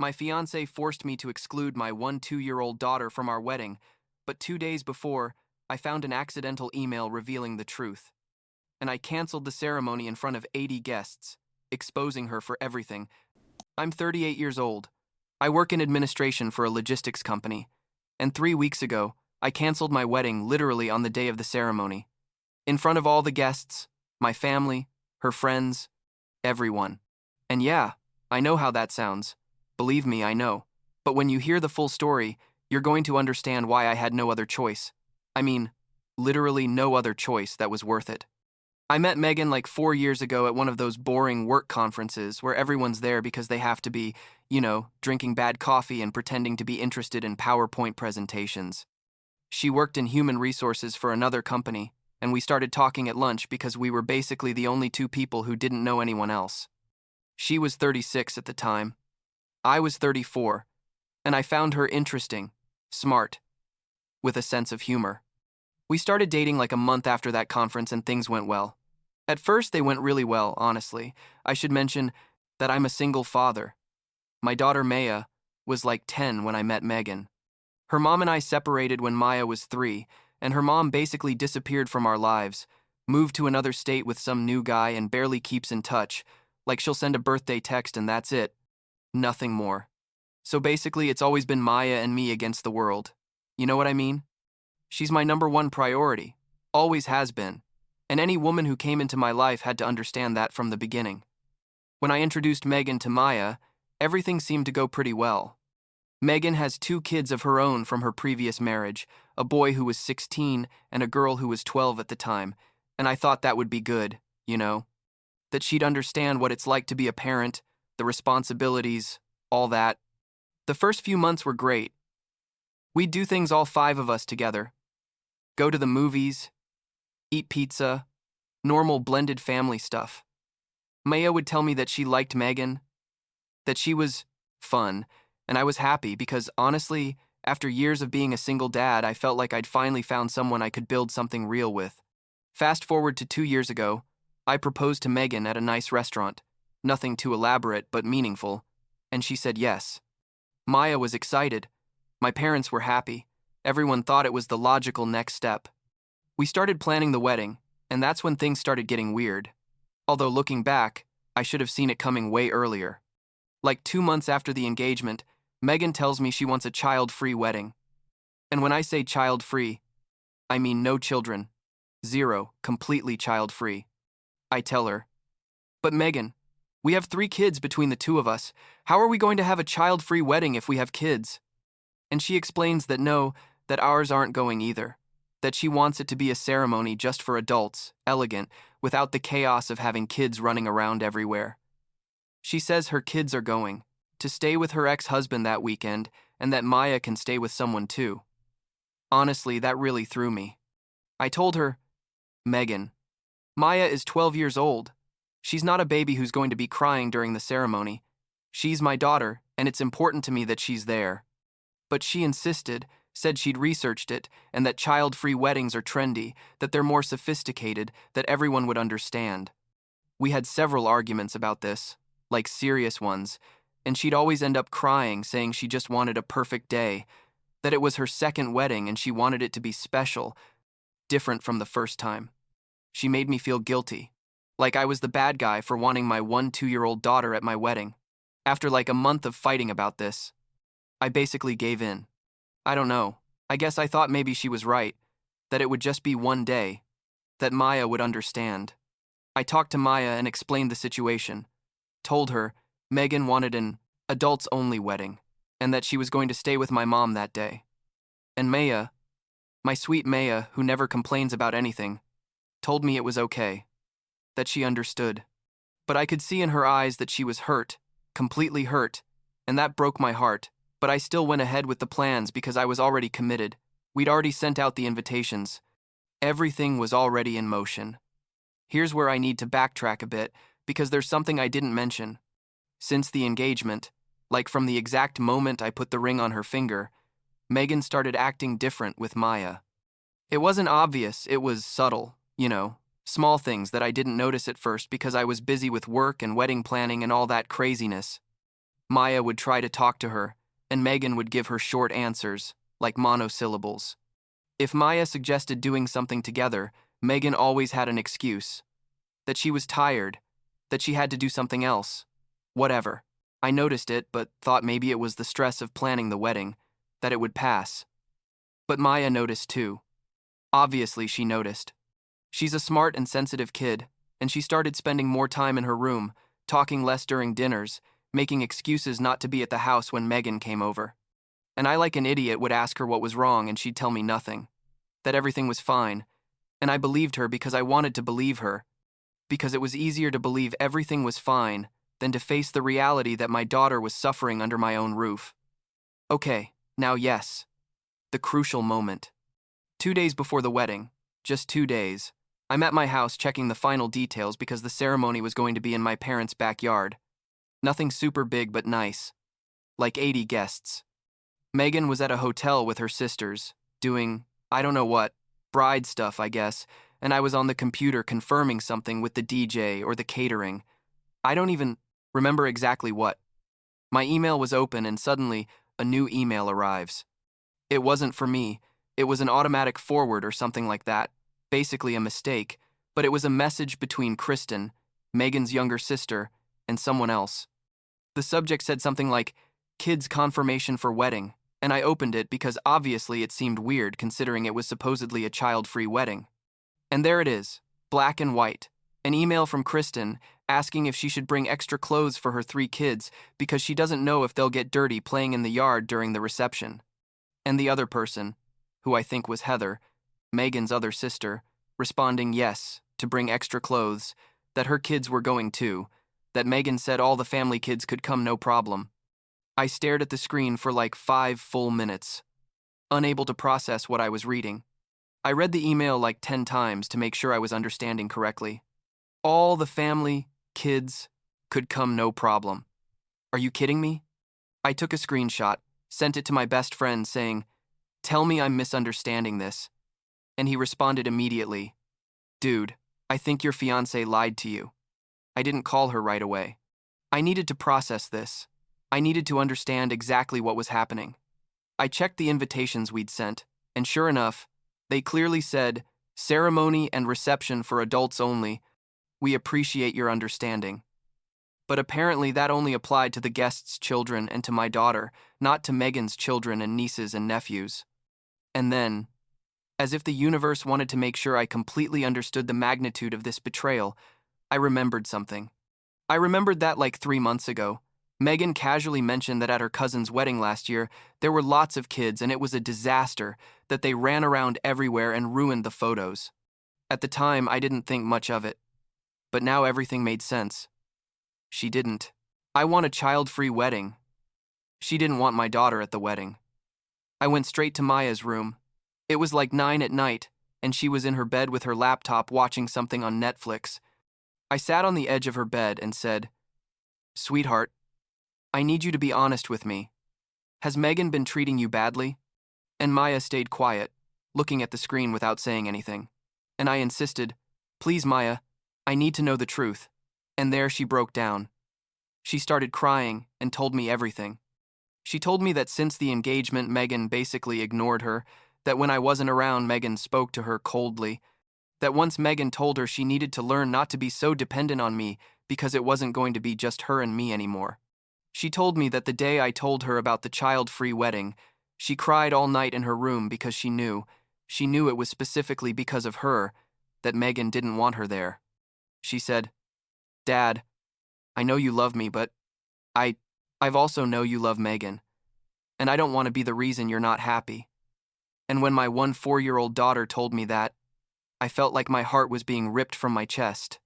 My fiancé forced me to exclude my 2-year-old daughter from our wedding, but 2 days before, I found an accidental email revealing the truth. And I canceled the ceremony in front of 80 guests, exposing her for everything. I'm 38 years old. I work in administration for a logistics company, and 3 weeks ago, I canceled my wedding literally on the day of the ceremony. In front of all the guests, my family, her friends, everyone. And yeah, I know how that sounds. Believe me, I know. But when you hear the full story, you're going to understand why I had no other choice. I mean, literally no other choice that was worth it. I met Megan like 4 years ago at one of those boring work conferences where everyone's there because they have to be, drinking bad coffee and pretending to be interested in PowerPoint presentations. She worked in human resources for another company, and we started talking at lunch because we were basically the only two people who didn't know anyone else. She was 36 at the time. I was 34, and I found her interesting, smart, with a sense of humor. We started dating like a month after that conference and things went well. At first, they went really well, honestly. I should mention that I'm a single father. My daughter Maya was like 10 when I met Megan. Her mom and I separated when Maya was 3, and her mom basically disappeared from our lives, moved to another state with some new guy and barely keeps in touch. Like she'll send a birthday text and that's it. Nothing more. So basically, it's always been Maya and me against the world. You know what I mean? She's my number one priority. Always has been. And any woman who came into my life had to understand that from the beginning. When I introduced Megan to Maya, everything seemed to go pretty well. Megan has 2 kids of her own from her previous marriage, a boy who was 16 and a girl who was 12 at the time, and I thought that would be good, that she'd understand what it's like to be a parent, the responsibilities, all that. The first few months were great. We'd do things all 5 of us together. Go to the movies, eat pizza, normal blended family stuff. Maya would tell me that she liked Megan, that she was fun, and I was happy because, honestly, after years of being a single dad, I felt like I'd finally found someone I could build something real with. Fast forward to 2 years ago, I proposed to Megan at a nice restaurant, nothing too elaborate but meaningful, and she said yes. Maya was excited. My parents were happy. Everyone thought it was the logical next step. We started planning the wedding, and that's when things started getting weird. Although looking back, I should have seen it coming way earlier. Like 2 months after the engagement, Megan tells me she wants a child-free wedding. And when I say child-free, I mean no children. 0, completely child-free. I tell her, "But Megan, we have 3 kids between the 2 of us. How are we going to have a child-free wedding if we have kids?" And she explains that no, that ours aren't going either. That she wants it to be a ceremony just for adults, elegant, without the chaos of having kids running around everywhere. She says her kids are going to stay with her ex-husband that weekend and that Maya can stay with someone too. Honestly, that really threw me. I told her, "Megan, Maya is 12 years old. She's not a baby who's going to be crying during the ceremony. She's my daughter, and it's important to me that she's there." But she insisted, said she'd researched it, and that child-free weddings are trendy, that they're more sophisticated, that everyone would understand. We had several arguments about this, like serious ones, and she'd always end up crying, saying she just wanted a perfect day, that it was her second wedding and she wanted it to be special, different from the first time. She made me feel guilty, like I was the bad guy for wanting my 2-year-old daughter at my wedding. After like a month of fighting about this, I basically gave in. I don't know, I guess I thought maybe she was right, that it would just be one day, that Maya would understand. I talked to Maya and explained the situation, told her Megan wanted an adults-only wedding, and that she was going to stay with my mom that day. And Maya, my sweet Maya, who never complains about anything, told me it was okay, that she understood. But I could see in her eyes that she was hurt, completely hurt, and that broke my heart. But I still went ahead with the plans because I was already committed. We'd already sent out the invitations. Everything was already in motion. Here's where I need to backtrack a bit, because there's something I didn't mention. Since the engagement, like from the exact moment I put the ring on her finger, Megan started acting different with Maya. It wasn't obvious, it was subtle, small things that I didn't notice at first because I was busy with work and wedding planning and all that craziness. Maya would try to talk to her, and Megan would give her short answers, like monosyllables. If Maya suggested doing something together, Megan always had an excuse. That she was tired, that she had to do something else. Whatever. I noticed it, but thought maybe it was the stress of planning the wedding, that it would pass. But Maya noticed too. Obviously, she noticed. She's a smart and sensitive kid, and she started spending more time in her room, talking less during dinners, making excuses not to be at the house when Megan came over. And I, like an idiot, would ask her what was wrong and she'd tell me nothing. That everything was fine. And I believed her because I wanted to believe her. Because it was easier to believe everything was fine than to face the reality that my daughter was suffering under my own roof. Okay, now yes. The crucial moment. 2 days before the wedding, just 2 days, I'm at my house checking the final details because the ceremony was going to be in my parents' backyard. Nothing super big but nice. Like 80 guests. Megan was at a hotel with her sisters, doing, I don't know what, bride stuff, I guess, and I was on the computer confirming something with the DJ or the catering. I don't even remember exactly what. My email was open and suddenly a new email arrives. It wasn't for me. It was an automatic forward or something like that. Basically a mistake, but it was a message between Kristen, Megan's younger sister, and someone else. The subject said something like, "Kids confirmation for wedding," and I opened it because obviously it seemed weird considering it was supposedly a child-free wedding. And there it is, black and white, an email from Kristen asking if she should bring extra clothes for her 3 kids because she doesn't know if they'll get dirty playing in the yard during the reception. And the other person, who I think was Heather, Megan's other sister, responding yes, to bring extra clothes, that her kids were going too, that Megan said all the family kids could come no problem. I stared at the screen for like 5 full minutes, unable to process what I was reading. I read the email like 10 times to make sure I was understanding correctly. All the family, kids, could come no problem. Are you kidding me? I took a screenshot, sent it to my best friend saying, "Tell me I'm misunderstanding this." And he responded immediately, "Dude, I think your fiancée lied to you." I didn't call her right away. I needed to process this. I needed to understand exactly what was happening. I checked the invitations we'd sent, and sure enough, they clearly said, "Ceremony and reception for adults only. We appreciate your understanding." But apparently that only applied to the guests' children and to my daughter, not to Megan's children and nieces and nephews. And then, as if the universe wanted to make sure I completely understood the magnitude of this betrayal, I remembered something. I remembered that like 3 months ago, Megan casually mentioned that at her cousin's wedding last year, there were lots of kids and it was a disaster, that they ran around everywhere and ruined the photos. At the time, I didn't think much of it. But now everything made sense. She didn't. I want a child-free wedding. She didn't want my daughter at the wedding. I went straight to Maya's room. It was like 9 at night, and she was in her bed with her laptop watching something on Netflix. I sat on the edge of her bed and said, "Sweetheart, I need you to be honest with me. Has Megan been treating you badly?" And Maya stayed quiet, looking at the screen without saying anything. And I insisted, "Please, Maya, I need to know the truth." And there she broke down. She started crying and told me everything. She told me that since the engagement, Megan basically ignored her, that when I wasn't around, Megan spoke to her coldly, that once Megan told her she needed to learn not to be so dependent on me because it wasn't going to be just her and me anymore. She told me that the day I told her about the child-free wedding, she cried all night in her room because she knew it was specifically because of her that Megan didn't want her there. She said, "Dad, I know you love me, but I've also know you love Megan, and I don't want to be the reason you're not happy." And when my 4-year-old daughter told me that, I felt like my heart was being ripped from my chest.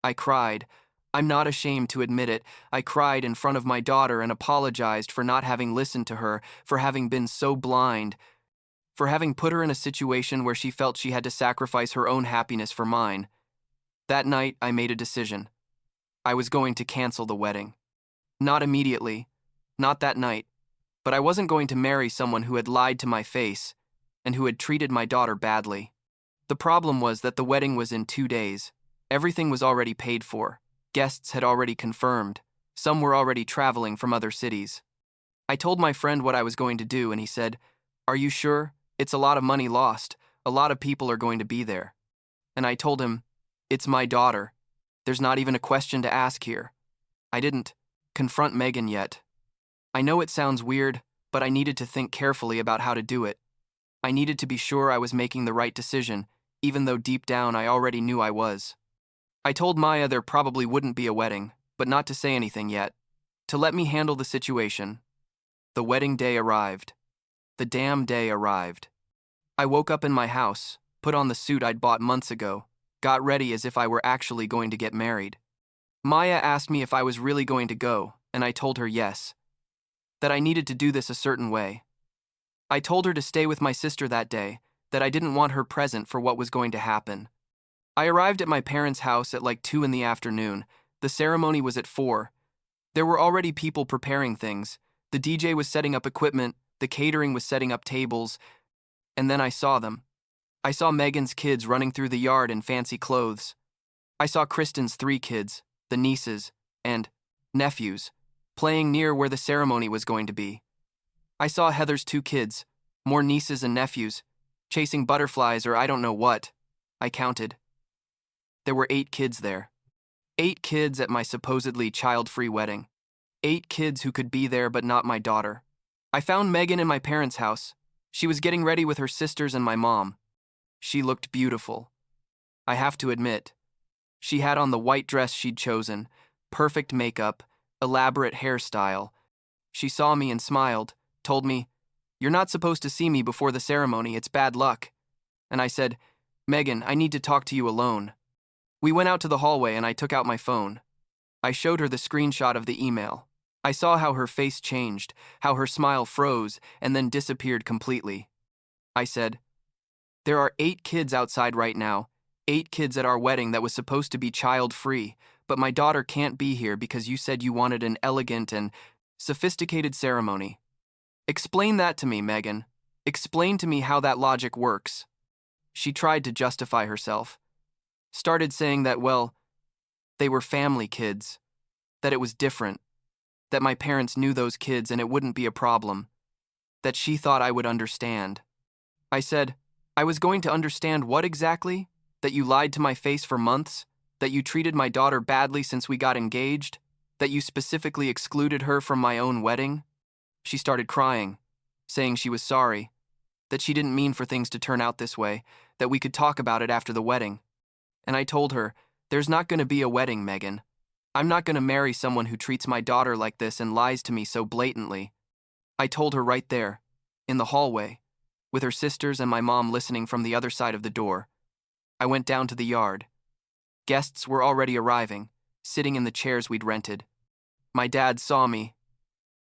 I cried. I'm not ashamed to admit it. I cried in front of my daughter and apologized for not having listened to her, for having been so blind, for having put her in a situation where she felt she had to sacrifice her own happiness for mine. That night, I made a decision. I was going to cancel the wedding. Not immediately, not that night, but I wasn't going to marry someone who had lied to my face and who had treated my daughter badly. The problem was that the wedding was in 2 days. Everything was already paid for. Guests had already confirmed. Some were already traveling from other cities. I told my friend what I was going to do, and he said, "Are you sure? It's a lot of money lost. A lot of people are going to be there." And I told him, "It's my daughter. There's not even a question to ask here." I didn't confront Megan yet. I know it sounds weird, but I needed to think carefully about how to do it. I needed to be sure I was making the right decision, even though deep down I already knew I was. I told Maya there probably wouldn't be a wedding, but not to say anything yet, to let me handle the situation. The wedding day arrived. The damn day arrived. I woke up in my house, put on the suit I'd bought months ago, got ready as if I were actually going to get married. Maya asked me if I was really going to go, and I told her yes, that I needed to do this a certain way. I told her to stay with my sister that day, that I didn't want her present for what was going to happen. I arrived at my parents' house at like 2 in the afternoon. The ceremony was at 4. There were already people preparing things. The DJ was setting up equipment, the catering was setting up tables, and then I saw them. I saw Megan's kids running through the yard in fancy clothes. I saw Kristen's 3 kids, the nieces, and nephews, playing near where the ceremony was going to be. I saw Heather's 2 kids, more nieces and nephews, chasing butterflies or I don't know what. I counted. There were 8 kids there. 8 kids at my supposedly child-free wedding. 8 kids who could be there but not my daughter. I found Megan in my parents' house. She was getting ready with her sisters and my mom. She looked beautiful. I have to admit, she had on the white dress she'd chosen, perfect makeup, elaborate hairstyle. She saw me and smiled, told me, "You're not supposed to see me before the ceremony, it's bad luck." And I said, "Megan, I need to talk to you alone." We went out to the hallway and I took out my phone. I showed her the screenshot of the email. I saw how her face changed, how her smile froze and then disappeared completely. I said, "There are 8 kids outside right now, 8 kids at our wedding that was supposed to be child-free, but my daughter can't be here because you said you wanted an elegant and sophisticated ceremony. Explain that to me, Megan. Explain to me how that logic works." She tried to justify herself. Started saying that, well, they were family kids, that it was different, that my parents knew those kids and it wouldn't be a problem, that she thought I would understand. I said, "I was going to understand what exactly? That you lied to my face for months? That you treated my daughter badly since we got engaged? That you specifically excluded her from my own wedding?" She started crying, saying she was sorry, that she didn't mean for things to turn out this way, that we could talk about it after the wedding. And I told her, "There's not going to be a wedding, Megan. I'm not going to marry someone who treats my daughter like this and lies to me so blatantly." I told her right there, in the hallway, with her sisters and my mom listening from the other side of the door. I went down to the yard. Guests were already arriving, sitting in the chairs we'd rented. My dad saw me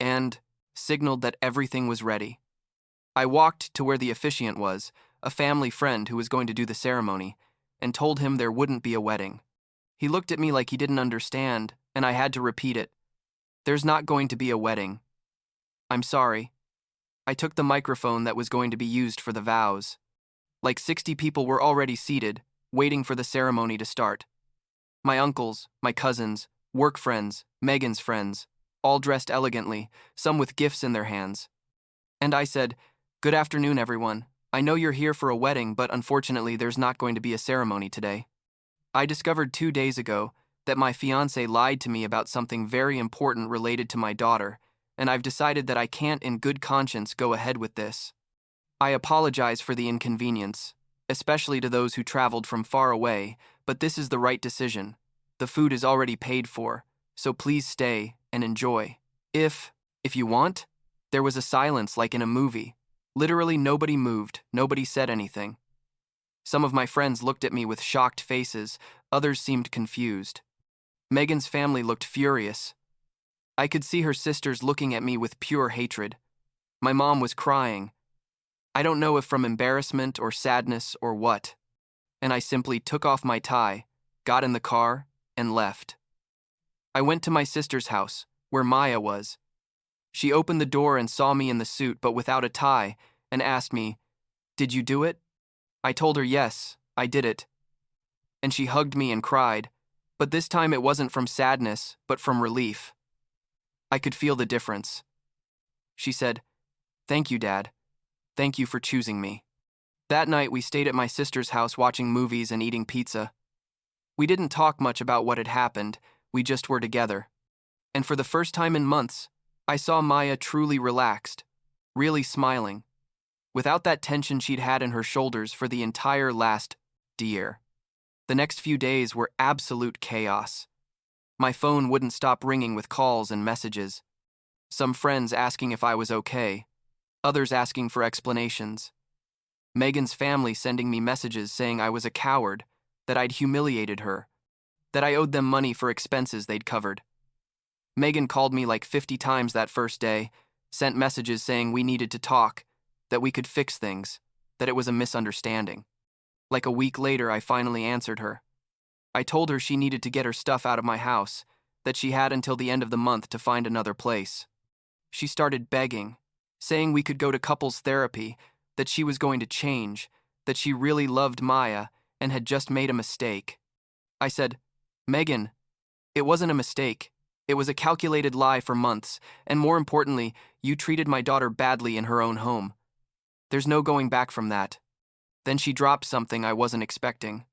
and signaled that everything was ready. I walked to where the officiant was, a family friend who was going to do the ceremony, and told him there wouldn't be a wedding. He looked at me like he didn't understand, and I had to repeat it. "There's not going to be a wedding. I'm sorry." I took the microphone that was going to be used for the vows. Like 60 people were already seated, waiting for the ceremony to start. My uncles, my cousins, work friends, Megan's friends, all dressed elegantly, some with gifts in their hands. And I said, "Good afternoon, everyone. I know you're here for a wedding, but unfortunately there's not going to be a ceremony today. I discovered 2 days ago that my fiancé lied to me about something very important related to my daughter, and I've decided that I can't in good conscience go ahead with this. I apologize for the inconvenience, especially to those who traveled from far away, but this is the right decision. The food is already paid for, so please stay and enjoy. If you want." There was a silence like in a movie. Literally nobody moved, nobody said anything. Some of my friends looked at me with shocked faces, others seemed confused. Megan's family looked furious. I could see her sisters looking at me with pure hatred. My mom was crying. I don't know if from embarrassment or sadness or what. And I simply took off my tie, got in the car, and left. I went to my sister's house, where Maya was. She opened the door and saw me in the suit but without a tie and asked me, "Did you do it?" I told her yes, I did it. And she hugged me and cried, but this time it wasn't from sadness, but from relief. I could feel the difference. She said, "Thank you, Dad. Thank you for choosing me." That night, we stayed at my sister's house watching movies and eating pizza. We didn't talk much about what had happened, we just were together. And for the first time in months, I saw Maya truly relaxed, really smiling, without that tension she'd had in her shoulders for the entire last year. The next few days were absolute chaos. My phone wouldn't stop ringing with calls and messages. Some friends asking if I was okay, others asking for explanations. Megan's family sending me messages saying I was a coward, that I'd humiliated her, that I owed them money for expenses they'd covered. Megan called me like 50 times that first day, sent messages saying we needed to talk, that we could fix things, that it was a misunderstanding. Like a week later, I finally answered her. I told her she needed to get her stuff out of my house, that she had until the end of the month to find another place. She started begging, saying we could go to couples therapy, that she was going to change, that she really loved Maya and had just made a mistake. I said, "Megan, it wasn't a mistake. It was a calculated lie for months, and more importantly, you treated my daughter badly in her own home. There's no going back from that." Then she dropped something I wasn't expecting.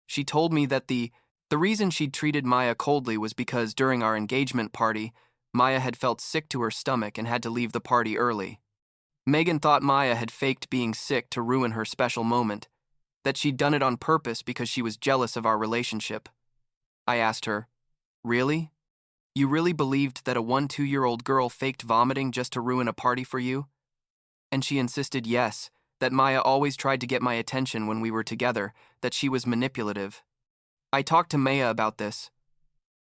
She told me that the reason she'd treated Maya coldly was because during our engagement party, Maya had felt sick to her stomach and had to leave the party early. Megan thought Maya had faked being sick to ruin her special moment, that she'd done it on purpose because she was jealous of our relationship. I asked her, "Really? You really believed that a 1-2-year-old girl faked vomiting just to ruin a party for you?" And she insisted yes, that Maya always tried to get my attention when we were together, that she was manipulative. I talked to Maya about this.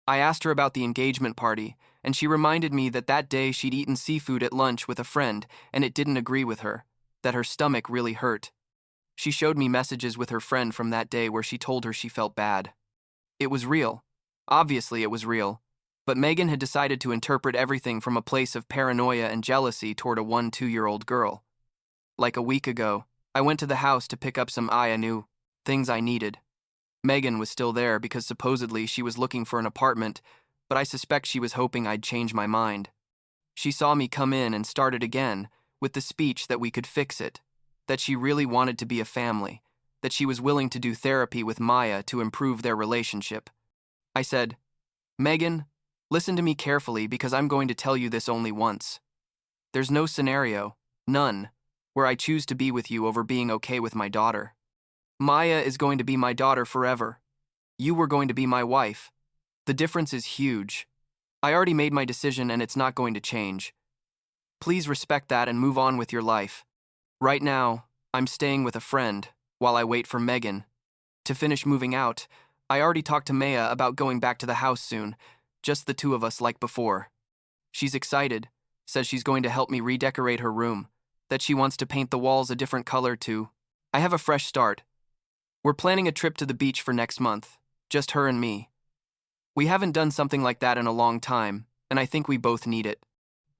I asked her about the engagement party, and she reminded me that that day she'd eaten seafood at lunch with a friend and it didn't agree with her, that her stomach really hurt. She showed me messages with her friend from that day where she told her she felt bad. It was real. Obviously it was real. But Megan had decided to interpret everything from a place of paranoia and jealousy toward a 1-2-year-old girl. Like a week ago, I went to the house to pick up some things I needed. Megan was still there because supposedly she was looking for an apartment, but I suspect she was hoping I'd change my mind. She saw me come in and started again, with the speech that we could fix it, that she really wanted to be a family, that she was willing to do therapy with Maya to improve their relationship. I said, "Megan, listen to me carefully because I'm going to tell you this only once. There's no scenario, none, where I choose to be with you over being okay with my daughter. Maya is going to be my daughter forever. You were going to be my wife. The difference is huge. I already made my decision and it's not going to change. Please respect that and move on with your life. Right now, I'm staying with a friend while I wait for Megan. To finish moving out, I already talked to Maya about going back to the house soon, just the two of us like before. She's excited, says she's going to help me redecorate her room, that she wants to paint the walls a different color too. I have a fresh start. We're planning a trip to the beach for next month, just her and me. We haven't done something like that in a long time, and I think we both need it.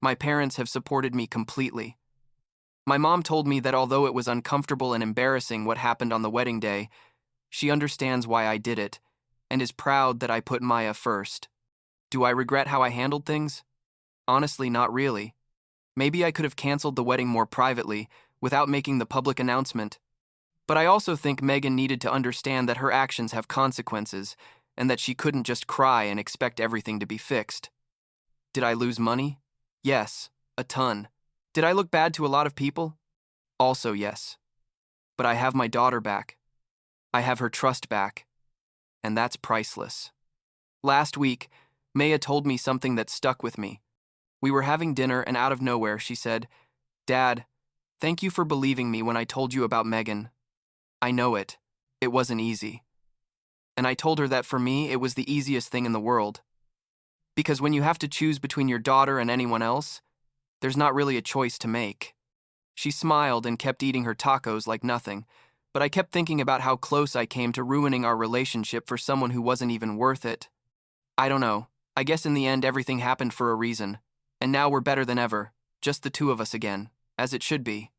My parents have supported me completely. My mom told me that although it was uncomfortable and embarrassing what happened on the wedding day, she understands why I did it, and is proud that I put Maya first. Do I regret how I handled things? Honestly, not really. Maybe I could have canceled the wedding more privately, without making the public announcement. But I also think Megan needed to understand that her actions have consequences, and that she couldn't just cry and expect everything to be fixed. Did I lose money? Yes, a ton. Did I look bad to a lot of people? Also yes. But I have my daughter back. I have her trust back. And that's priceless. Last week, Maya told me something that stuck with me. We were having dinner and out of nowhere she said, "Dad, thank you for believing me when I told you about Megan. I know it. It wasn't easy." And I told her that for me, it was the easiest thing in the world. Because when you have to choose between your daughter and anyone else, there's not really a choice to make. She smiled and kept eating her tacos like nothing, but I kept thinking about how close I came to ruining our relationship for someone who wasn't even worth it. I don't know. I guess in the end everything happened for a reason. And now we're better than ever, just the two of us again, as it should be.